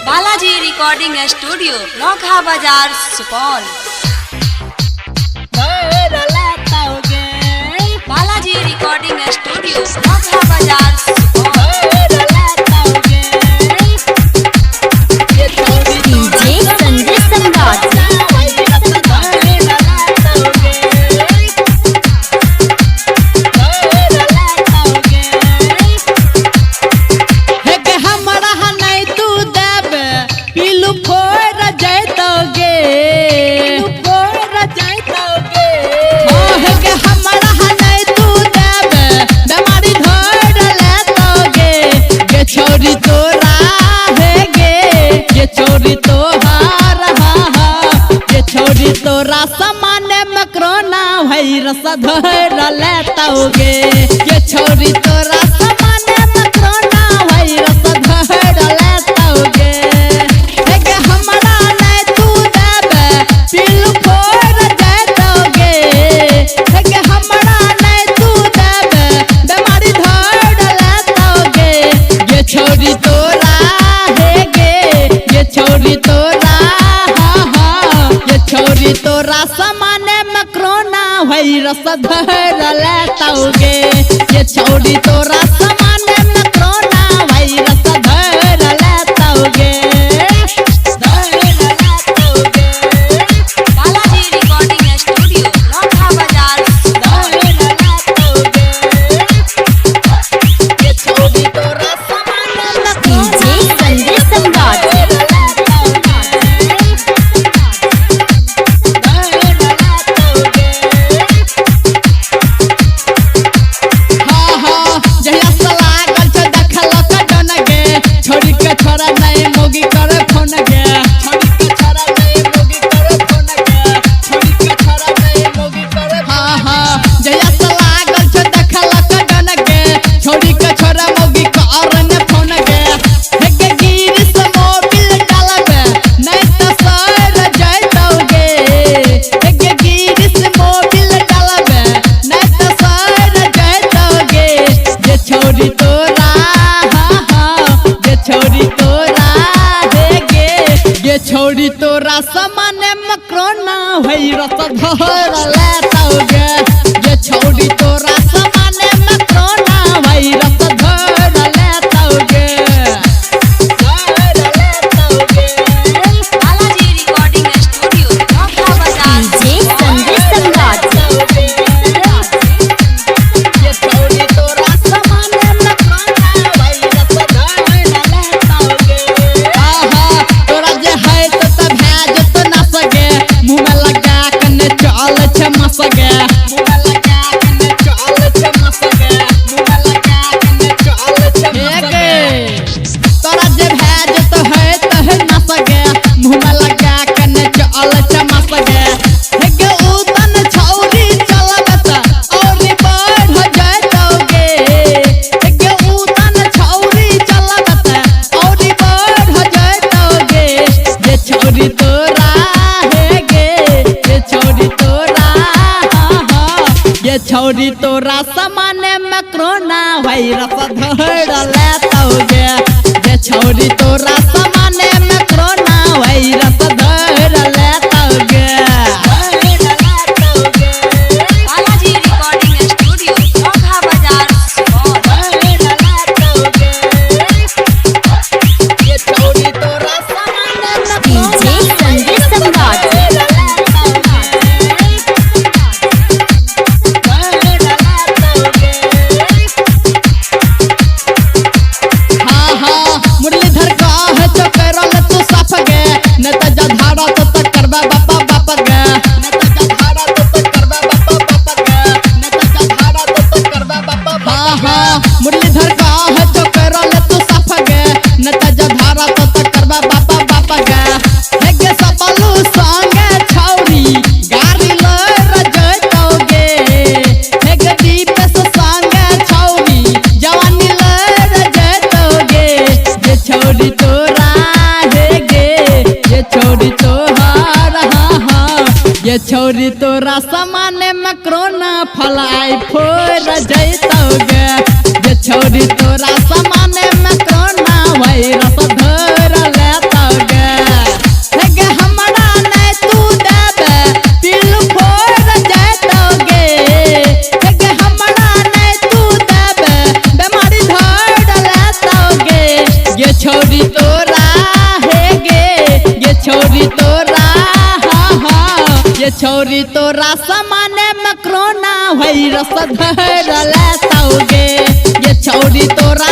Balaji recording studio नौखा बाजार Supaul. Balaji recording studio नौखा बाजार DJ Sanjay सम्राट। तोरा सामान्य में कोरोना वायरस धर लेतोगे। ये छोरी तोरा सामान्य में कोरोना वायरस धर लेतोगे। हेगे हमरा नहीं तू देबे पिल फोड़ देतोगे। हेगे हमरा नहीं तू देबे बीमारी धर लेतोगे। ये छोरी तोरा हेगे ये छोरी तोरा छोरी तोरा सामान्य में कोरोना वायरस धर लेतोगे। ये छोरी तोरा सामान्य में कोरोना वायरस धर लेतोगे। बालाजी रिकॉर्डिंग स्टूडियो नौखा बाजार ये छोरी तोरा सामान्य में डीजे संजय सम्राट। छोरा नहीं मोगी करे फोन गे। छोरी के छोरा नहीं मोगी करे फोन गे। छोरी के छोरा नहीं मोगी करे जया से लागल छ देखल क डन गे। छोरी के छोरा मोगी करन फोन गे। हेगे गिर से मोबिल डालबे नहीं तो सर जैतोगे। हेगे गिर से मोबिल डालबे नहीं तो सर जैतोगे। ये छोरी तोरा ये छोरी तोरा हेगे ये छोरी तोरा सामान्य में कोरोना वायरस धर लेतोगे। ये छोरी तोरा सामान्य में कोरोना वायरस धर लेतोगे। बालाजी रिकॉर्डिंग स्टूडियो नौखा बाजार डीजे संजय सम्राट। ये छोरी तोरा सामान्य में कोरोना वायरस धर लेतोगे। तोरा जे है तो तब है जो तो ना सके मुंह में लगा कने चल छ मसगे। मुंह में लगा कने चल छ मसगे। मुंह में लगा कने चल छ मसगे। तोरा जे है जो तो है ना सके मुंह में लगा कने चल छ मसगे। हेगे उतन छौरी चलबत और बढ़ जैतोगे। हेगे उतन छौरी चलबत और बढ़ जैतोगे। ये छोरी तोरा हेगे ये छोरी तोरा ये छोरी तोरा सामान्य में कोरोना वायरस धर लेतोगे। ये छोरी तोरा सामान्य में कोरोना वायरस धर लेतोगे। बालाजी रिकॉर्डिंग स्टूडियो नौखा बाजार सुपौल। ये छोरी तोरा सामान्य में डीजे संजय सम्राट। मुरलीधर का है तो करल तू साफ गे। न त जधारा तो तक करबा बापा बाप गे। न त जधारा तो तक करबा बापा बाप गे। न त जधारा तो तक करबा बापा बाप। मुरलीधर का है तो करल तू साफ गे। न त जधारा तो तक करबा बापा बाप गे। हेगे सबलू संगे छौरी गाड़ी लर जैतोगे। हेगे दीप से संगे छौरी जवानी लर जैतोगे। ये छोरी तोरा हेगे ये छोरी तोहार ये छोरी तोरा सामान्य में कोरोना फलाई फोड़ जैतोगे। ये छोरी तोरा सामान्य में कोरोना वायरस धर लेता ये छौरी तोरा सामाने में कोरोना वायरस धर लेताओगे ये छौरी तोरा